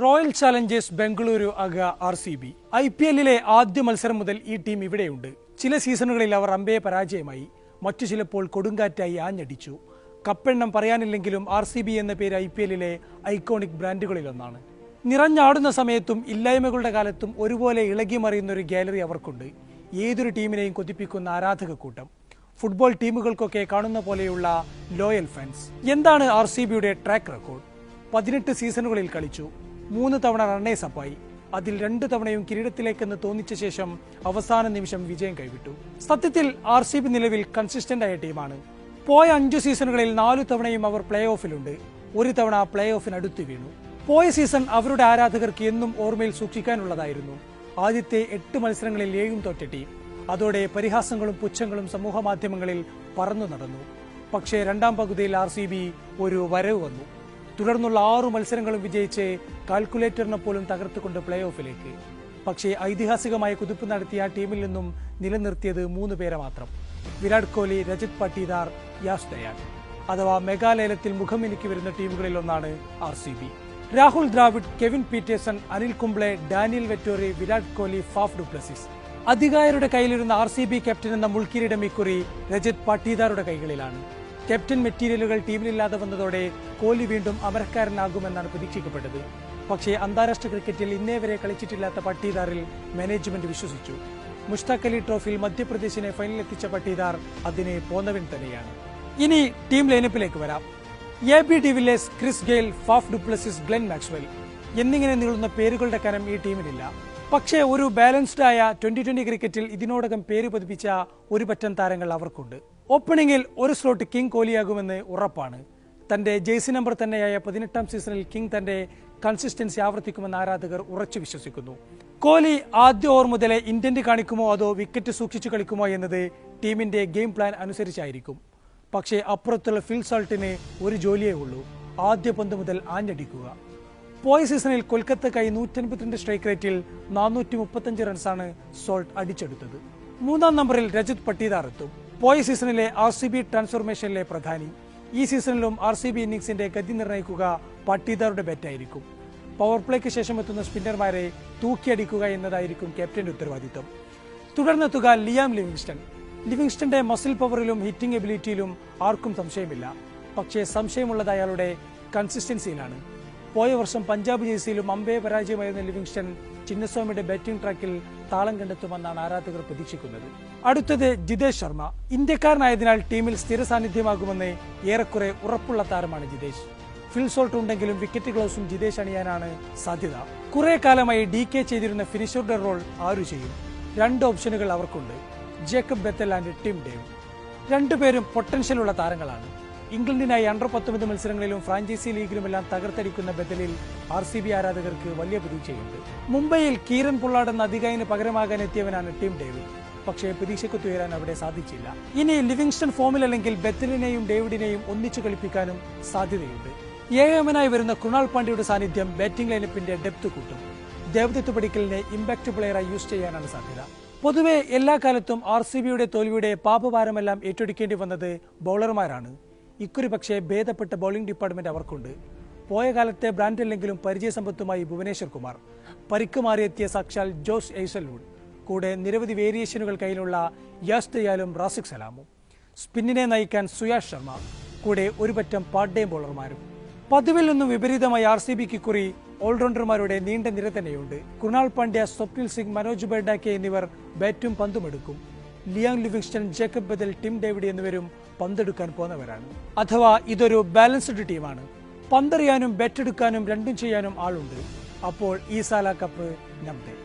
Royal challengers Bengaluru RCB IPL-ലെ ആദ്യ മത്സരം മുതൽ ഈ ടീം ഇവിടെയുണ്ട്. ചില സീസണുകളിൽ അവർ അമ്പയെ പരാജയമായി, മറ്റു ചിലപ്പോൾ കൊടുങ്കാറ്റായി ആഞ്ഞടിച്ചു. കപ്പെണ്ണം പറയാനില്ലെങ്കിലും RCB എന്ന പേര് IPL-ലെ ഐക്കോണിക് ബ്രാൻഡുകളിലൊന്നാണ്. നിറഞ്ഞാടുന്ന സമയത്തും ഇല്ലായ്മകളുടെ കാലത്തും ഒരുപോലെ ഇളകി മറിയുന്ന ഒരു ഗാലറി അവർക്കുണ്ട്. ഏതൊരു ടീമിനെയും കൊതിപ്പിക്കുന്ന ആരാധക കൂട്ടം, ഫുട്ബോൾ ടീമുകൾക്കൊക്കെ കാണുന്ന പോലെയുള്ള ലോയൽ ഫാൻസ്. എന്താണ് RCB-യുടെ ട്രാക്ക് റെക്കോർഡ്? 18 സീസണുകളിൽ കളിച്ചു, 3 തവണ റണ്ണേഴ്സ് അപ്പായി. അതിൽ 2 തവണയും കിരീടത്തിലേക്കെന്ന് തോന്നിച്ച ശേഷം അവസാന നിമിഷം വിജയം കൈവിട്ടു. സത്യത്തിൽ RCB നിലവിൽ കൺസിസ്റ്റന്റ് ആയ ടീമാണ്. പോയ 5 സീസണുകളിൽ 4 തവണയും അവർ പ്ലേ ഓഫിലുണ്ട്, 1 തവണ പ്ലേ ഓഫിനടുത്ത് വീണു. പോയ സീസൺ അവരുടെ ആരാധകർക്ക് എന്നും ഓർമ്മയിൽ സൂക്ഷിക്കാനുള്ളതായിരുന്നു. ആദ്യത്തെ 8 മത്സരങ്ങളിൽ 7 തോറ്റ ടീം. അതോടെ പരിഹാസങ്ങളും പുച്ഛങ്ങളും സമൂഹ മാധ്യമങ്ങളിൽ പറന്നു നടന്നു. പക്ഷേ രണ്ടാം പകുതിയിൽ RCB ഒരു വരവ് വന്നു. തുടർന്നുള്ള 6 മത്സരങ്ങളും വിജയിച്ച് കാൽക്കുലേറ്ററിനെ പോലും തകർത്തുകൊണ്ട് പ്ലേ ഓഫിലേക്ക്. പക്ഷേ ഐതിഹാസികമായ കുതിപ്പ് നടത്തിയ ആ ടീമിൽ നിന്നും നിലനിർത്തിയത് 3 പേരെ മാത്രം: വിരാട് കോഹ്ലി, രജത് പട്ടീദാർ, യാഷ് ദയാൽ. അഥവാ മെഗാലയലത്തിൽ മുഖമിനുക്കി വരുന്ന ടീമുകളിൽ ഒന്നാണ് RCB. Rahul Dravid, Kevin Pietersen, Anil Kumble, Daniel Vettori, Virat Kohli, Faf du Plessis. അധികാരിയുടെ കയ്യിലിരുന്ന RCB ക്യാപ്റ്റൻ എന്ന മുൾക്കിരീടം ഇക്കുറി രജത് പട്ടീദാറുടെ കൈകളിലാണ്. ക്യാപ്റ്റൻ മെറ്റീരിയലുകൾ ടീമിലില്ലാതെ വന്നതോടെ കോഹ്ലി വീണ്ടും അമരക്കാരനാകുമെന്നാണ് പ്രതീക്ഷിക്കപ്പെട്ടത്. പക്ഷേ അന്താരാഷ്ട്ര ക്രിക്കറ്റിൽ ഇന്നേ വരെ കളിച്ചിട്ടില്ലാത്ത പട്ടീദാറിൽ മാനേജ്മെന്റ് വിശ്വസിച്ചു. മുഷ്താഖ് അലി ട്രോഫിയിൽ മധ്യപ്രദേശിനെ ഫൈനലിലെത്തിച്ച പട്ടീദാർ അതിന് പോന്നവൻ തന്നെയാണ്. ഇനി ടീം ലൈനപ്പിലേക്ക് വരാം. AB de Villiers, Chris Gayle, Faf du Plessis, Glenn Maxwell എന്നിങ്ങനെ നീളുന്ന പേരുകളുടെ കനം ഈ ടീമിലില്ല. പക്ഷേ ഒരു ബാലൻസ്ഡ് ആയ 2020 ക്രിക്കറ്റിൽ ഇതിനോടകം പേര് പതിപ്പിച്ച ഒരു പറ്റം താരങ്ങൾ അവർക്കുണ്ട്. ഓപ്പണിംഗിൽ ഒരു സ്ലോട്ട് കിങ് കോഹ്ലിയാകുമെന്ന് ഉറപ്പാണ്. തന്റെ ജേഴ്സി നമ്പർ തന്നെയായ 18ാം സീസണിൽ കിങ് തന്റെ കൺസിസ്റ്റൻസി ആവർത്തിക്കുമെന്ന് ആരാധകർ ഉറച്ചു വിശ്വസിക്കുന്നു. കോഹ്ലി ആദ്യ ഓവർ മുതലേ ഇന്റന്റ് കാണിക്കുമോ അതോ വിക്കറ്റ് സൂക്ഷിച്ചു കളിക്കുമോ എന്നത് ടീമിന്റെ ഗെയിം പ്ലാൻ അനുസരിച്ചായിരിക്കും. പക്ഷേ അപ്പുറത്തുള്ള ഫിൽ സോൾട്ടിന് ഒരു ജോലിയേ ഉള്ളൂ: ആദ്യ പന്ത് മുതൽ ആഞ്ഞടിക്കുക. പോയ സീസണിൽ കൊൽക്കത്തക്കായി 152 സ്ട്രൈക്ക് റേറ്റിൽ 435 റൺസാണ് സോൾട്ട് അടിച്ചെടുത്തത്. 3ാം നമ്പറിൽ രജത് പട്ടീദാർ എത്തും. പോയ സീസണിലെ RCB ട്രാൻസ്ഫോർമേഷനിലെ പ്രധാനി. ഈ സീസണിലും RCB ഇന്നിംഗ്സിന്റെ ഗതി നിർണ്ണയിക്കുക പട്ടീദാറുടെ ബാറ്റായിരിക്കും. പവർ പ്ലേക്ക് ശേഷം എത്തുന്ന സ്പിന്നർമാരെ തൂക്കിയടിക്കുക എന്നതായിരിക്കും ക്യാപ്റ്റന്റെ ഉത്തരവാദിത്തം. തുടർന്നെത്തുക ലിയാം ലിവിങ്സ്റ്റൺ. ലിവിങ്സ്റ്റന്റെ മസിൽ പവറിലും ഹിറ്റിംഗ് എബിലിറ്റിയിലും ആർക്കും സംശയമില്ല. പക്ഷേ സംശയമുള്ളത് അയാളുടെ കൺസിസ്റ്റൻസിയിലാണ്. പോയ വർഷം പഞ്ചാബ് ജേഴ്സിയിലും അമ്പയെ പരാജയമായിരുന്ന ലിവിങ്സ്റ്റൺ ചിന്നസ്വാമിയുടെ ബാറ്റിംഗ് ട്രാക്കിൽ താളം കണ്ടെത്തുമെന്നാണ് ആരാധകർ പ്രതീക്ഷിക്കുന്നത്. അടുത്തത് ജിതേഷ് ശർമ്മ. ഇന്ത്യക്കാരനായതിനാൽ ടീമിൽ സ്ഥിര സാന്നിധ്യമാകുമെന്ന് ഏറെക്കുറെ ഉറപ്പുള്ള താരമാണ് ജിതേഷ്. ഫിൽ സോൾട്ട് ഉണ്ടെങ്കിലും വിക്കറ്റ് ഗ്ലൗസും ജിതേഷ് അണിയാനാണ് സാധ്യത. കുറെ കാലമായി DK ചെയ്തിരുന്ന ഫിനിഷറുടെ റോൾ ആരു ചെയ്യും? 2 ഓപ്ഷനുകൾ അവർക്കുണ്ട്: Jacob Bethel and Tim Dave. 2 പേരും പൊട്ടൻഷ്യലുള്ള താരങ്ങളാണ്. ഇംഗ്ലണ്ടിനായി under-19 മത്സരങ്ങളിലും ഫ്രാഞ്ചൈസി ലീഗിലുമെല്ലാം തകർത്തടിക്കുന്ന ബദലിൽ RCB ആരാധകർക്ക് വലിയ പ്രതീക്ഷയുണ്ട്. മുംബൈയിൽ കീരൻ പൊള്ളാഡ് എന്ന അധികായന് പകരമാകാൻ എത്തിയവനാണ് ടിം ഡേവിഡ്. പക്ഷേ പ്രതീക്ഷയ്ക്കൊത്തുയരാൻ അവിടെ സാധിച്ചില്ല. ഇനി ലിവിങ്സ്റ്റൺ ഫോമിലല്ലെങ്കിൽ ബെത്തലിനെയും ഡേവിഡിനെയും ഒന്നിച്ചു കളിപ്പിക്കാനും സാധ്യതയുണ്ട്. ഏഴാമനായി വരുന്ന കൃണാൽ പാണ്ഡ്യയുടെ സാന്നിധ്യം ബാറ്റിംഗ് ലൈനപ്പിന്റെ ഡെപ്ത് കൂട്ടും. ദേവദത്ത് പടിക്കലിനെ ഇമ്പാക്ട് പ്ലെയറായി യൂസ് ചെയ്യാനാണ് സാധ്യത. പൊതുവെ എല്ലാ കാലത്തും RCB-യുടെ തോൽവിയുടെ പാപഭാരമെല്ലാം ഏറ്റെടുക്കേണ്ടി വന്നത് ബൗളർമാരാണ്. ഇക്കുറി പക്ഷേ ഭേദപ്പെട്ട ബൗളിംഗ് ഡിപ്പാർട്ട്മെന്റ് അവർക്കുണ്ട്. പോയ കാലത്തെ ബ്രാൻഡല്ലെങ്കിലും പരിചയസമ്പത്തുമായി ഭുവനേശ്വർ കുമാർ, പരിക്ക് മാറിയെത്തിയ സാക്ഷാൽ ജോസ് എയ്സൽവുഡ്, കൂടെ നിരവധി വേരിയേഷനുകൾ കയ്യിലുള്ള യാഷ് ദയാലും റാസിഖ് സലാമും, സ്പിന്നിനെ നയിക്കാൻ സുയാഷ് ശർമ്മ, കൂടെ ഒരു പറ്റം പാർട്ട് ടൈം ബൗളർമാരും. പതിവിൽ നിന്നും വിപരീതമായി RCB-ക്ക് ഇക്കുറി ഓൾറൗണ്ടർമാരുടെ നീണ്ട നിര തന്നെയുണ്ട്. കൃണാൽ പാണ്ഡ്യ, സ്വപ്നിൽ സിംഗ്, മനോജ് ബെർഡാക്കെ എന്നിവർ ബാറ്റും പന്തുമെടുക്കും. Liam Livingstone, Jacob Bethell, Tim David എന്നിവരും പന്തെടുക്കാൻ പോന്നവരാണ്. അഥവാ ഇതൊരു ബാലൻസ്ഡ് ടീമാണ്. പന്തെറിയാനും ബാറ്റെടുക്കാനും രണ്ടും ചെയ്യാനും ആളുണ്ട്. അപ്പോൾ ഈ സാല കപ്പ് നമ്മെ.